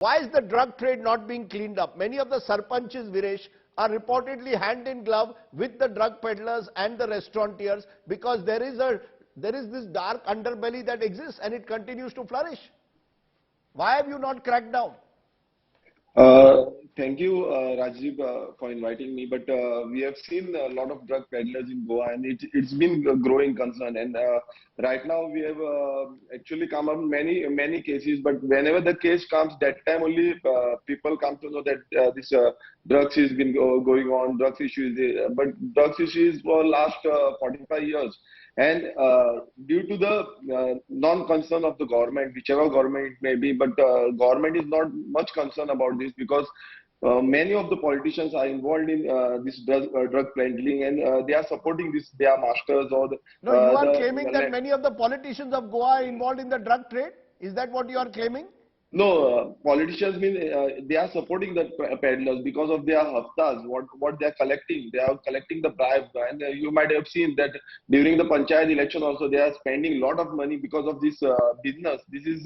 Why is the drug trade not being cleaned up? Many of the sarpanches, Viresh, are reportedly hand in glove with the drug peddlers and the restaurateurs, because there is this dark underbelly that exists and it continues to flourish. Why have you not cracked down? Uh, Thank you, Rajiv, for inviting me. But we have seen a lot of drug peddlers in Goa, and it's been a growing concern. And right now, we have actually come up many cases. But whenever the case comes, that time only people come to know that this drugs has been going on, drugs issues. But drugs issues for last 45 years. And due to the non-concern of the government, whichever government it may be, but government is not much concerned about this, because many of the politicians are involved in this drug peddling, and they are supporting this. They are masters or the. No, you are claiming that many of the politicians of Goa are involved in the drug trade? Is that what you are claiming? No, politicians mean they are supporting the peddlers because of their haftas, what they are collecting. They are collecting the bribes, and you might have seen that during the panchayat election also they are spending a lot of money because of this business. This is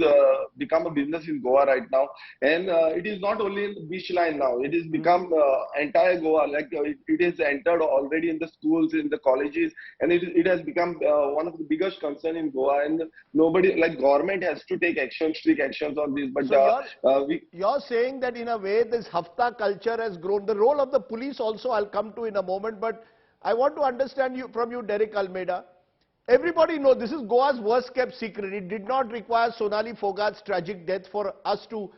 become a business in Goa right now, and it is not only in beach line now. It has become entire Goa. Like it is entered already in the schools, in the colleges, and it has become one of the biggest concern in Goa. And nobody, like government, has to take action, strict actions on this. But so you're saying that in a way this hafta culture has grown. The role of the police also I'll come to in a moment, but I want to understand from you, Derek Almeida. Everybody knows this is Goa's worst kept secret. It did not require Sonali Phogat's tragic death for us to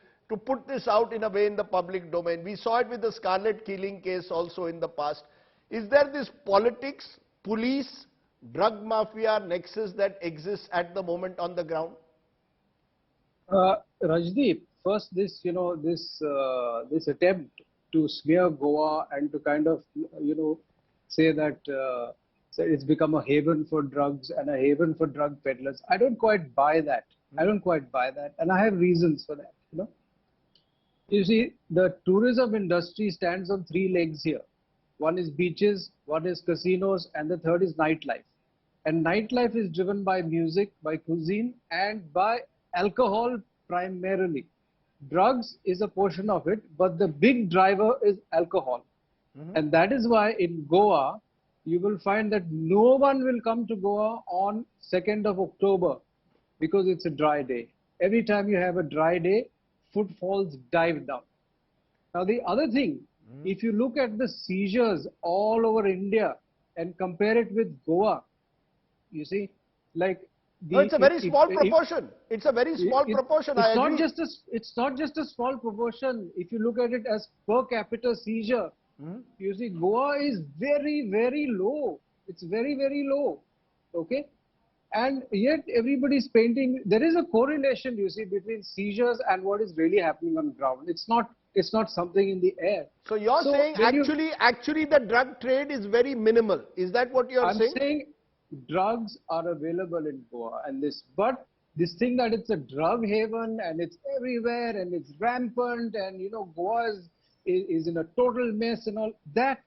put this out in a way in the public domain. We saw it with the Scarlet killing case also in the past. Is there this politics, police, drug mafia nexus that exists at the moment on the ground? Rajdeep, first this attempt to smear Goa and to kind of say that it's become a haven for drugs and a haven for drug peddlers. I don't quite buy that. I don't quite buy that, and I have reasons for that. You see, the tourism industry stands on three legs here. One is beaches, one is casinos, and the third is nightlife. And nightlife is driven by music, by cuisine, and by alcohol primarily. Drugs is a portion of it, but the big driver is alcohol. And that is why in Goa, you will find that no one will come to Goa on 2nd of October because it's a dry day. Every time you have a dry day, footfalls dive down. Now the other thing, if you look at the seizures all over India and compare it with Goa, you see, like it's a very small proportion. It's a very small proportion. It's not just a small proportion. If you look at it as per capita seizure, you see, Goa is very, very low. It's very, very low. Okay, and yet everybody's painting. There is a correlation, you see, between seizures and what is really happening on ground. It's not something in the air. So you're saying actually the drug trade is very minimal. Is that what you're saying? I'm saying drugs are available in Goa, but this thing that it's a drug haven and it's everywhere and it's rampant, and Goa is in a total mess and all, that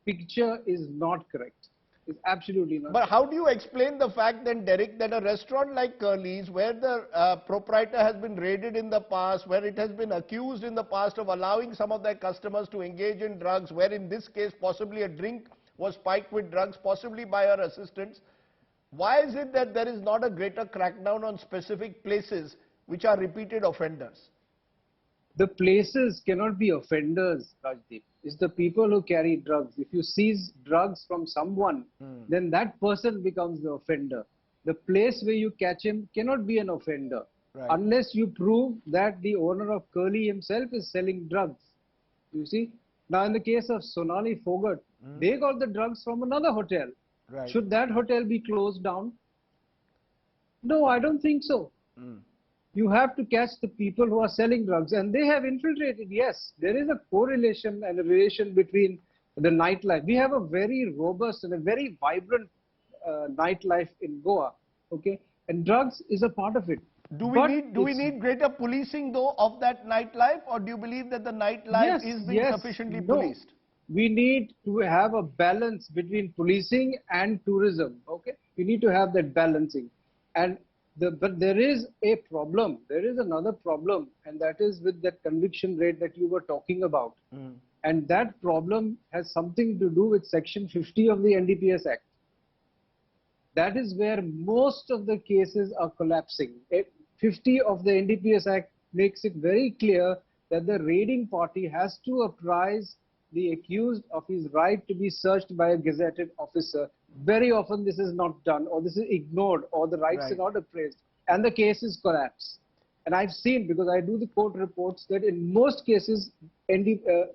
picture is not correct. It's absolutely not. But how do you explain the fact then, Derek, that a restaurant like Curly's, where the proprietor has been raided in the past, where it has been accused in the past of allowing some of their customers to engage in drugs, where in this case possibly a drink was spiked with drugs, possibly by her assistants. Why is it that there is not a greater crackdown on specific places which are repeated offenders? The places cannot be offenders, Rajdeep. It's the people who carry drugs. If you seize drugs from someone, then that person becomes the offender. The place where you catch him cannot be an offender, unless you prove that the owner of Curly himself is selling drugs. You see? Now, in the case of Sonali Phogat, they got the drugs from another hotel. Should that hotel be closed down? No, I don't think so. You have to catch the people who are selling drugs, and they have infiltrated. Yes, there is a correlation and a relation between the nightlife. We have a very robust and a very vibrant nightlife in Goa, okay? And drugs is a part of it. Do we need greater policing though of that nightlife, or do you believe that the nightlife is being sufficiently policed? We need to have a balance between policing and tourism, okay? We need to have that balancing. And but there is a problem. There is another problem, and that is with that conviction rate that you were talking about. And that problem has something to do with Section 50 of the NDPS Act. That is where most of the cases are collapsing. 50 of the NDPS Act makes it very clear that the raiding party has to apprise the accused of his right to be searched by a gazetted officer. Very often this is not done, or this is ignored, or the rights are not appraised, and the cases collapse. And I've seen, because I do the court reports, that in most cases,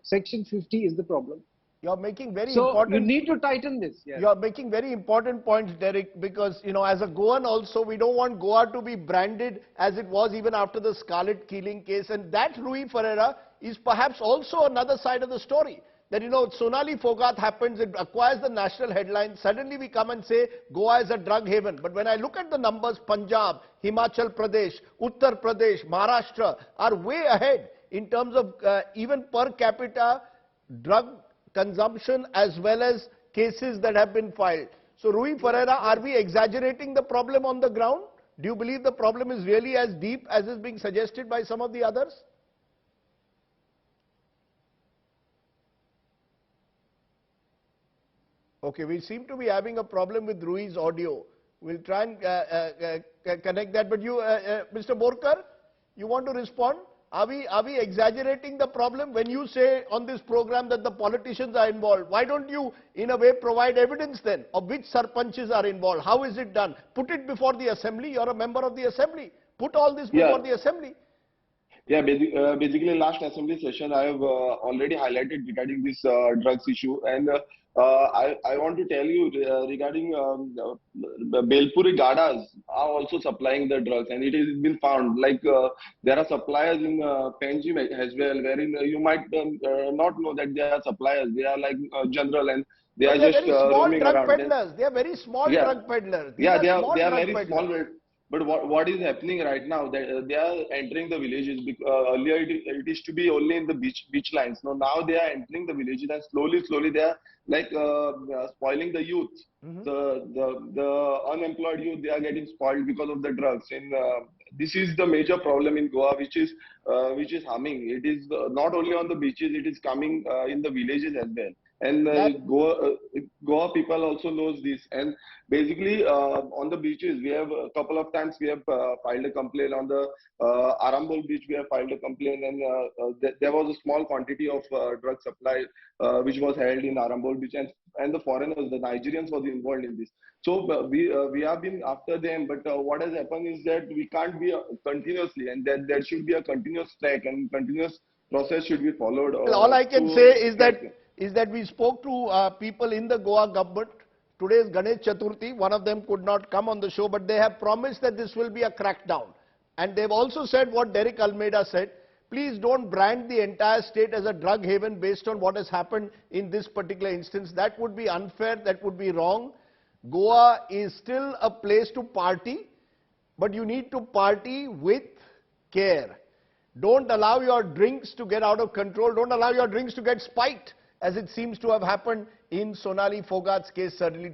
Section 50 is the problem. You're making very So important... you need to tighten this. Yes. You're making very important points, Derek, because, you know, as a Goan also, we don't want Goa to be branded as it was even after the Scarlet killing case. And that Rui Ferreira is perhaps also another side of the story. That, you know, Sonali Phogat happens, it acquires the national headline. Suddenly we come and say Goa is a drug haven. But when I look at the numbers, Punjab, Himachal Pradesh, Uttar Pradesh, Maharashtra are way ahead in terms of even per capita drug consumption as well as cases that have been filed. So Rui Ferreira, are we exaggerating the problem on the ground? Do you believe the problem is really as deep as is being suggested by some of the others? Okay, we seem to be having a problem with Rui's audio. We'll try and connect that. But you, Mr. Borkar, you want to respond? Are we exaggerating the problem when you say on this program that the politicians are involved? Why don't you, in a way, provide evidence then of which sarpanches are involved? How is it done? Put it before the assembly. You're a member of the assembly. Put all this before the assembly. Yeah, basically last assembly session I have already highlighted regarding this drugs issue, and I want to tell you regarding Belpuri Gadas are also supplying the drugs, and it has been found like there are suppliers in Panjim as well, wherein you might not know that they are suppliers. They are like general, and they are just roaming around. Peddlers. They are very small drug peddlers. They are very small. But what is happening right now, they are entering the villages. Earlier it used to be only in the beach lines. Now they are entering the villages, and slowly they are like spoiling the youth. The unemployed youth, they are getting spoiled because of the drugs. And this is the major problem in Goa, which is harming. It is not only on the beaches; it is coming in the villages as well. And Goa people also knows this. And basically on the beaches, we have a couple of times we have filed a complaint on the Arambol beach. We have filed a complaint, and there was a small quantity of drug supply which was held in Arambol beach, and the foreigners, the Nigerians, was involved in this. So we have been after them, but what has happened is that we can't be continuously, and that there should be a continuous track and continuous process should be followed. All I can say is that we spoke to people in the Goa government. Today is Ganesh Chaturthi. One of them could not come on the show, but they have promised that this will be a crackdown. And they've also said what Derek Almeida said. Please don't brand the entire state as a drug haven based on what has happened in this particular instance. That would be unfair. That would be wrong. Goa is still a place to party, but you need to party with care. Don't allow your drinks to get out of control. Don't allow your drinks to get spiked, as it seems to have happened in Sonali Phogat's case, certainly.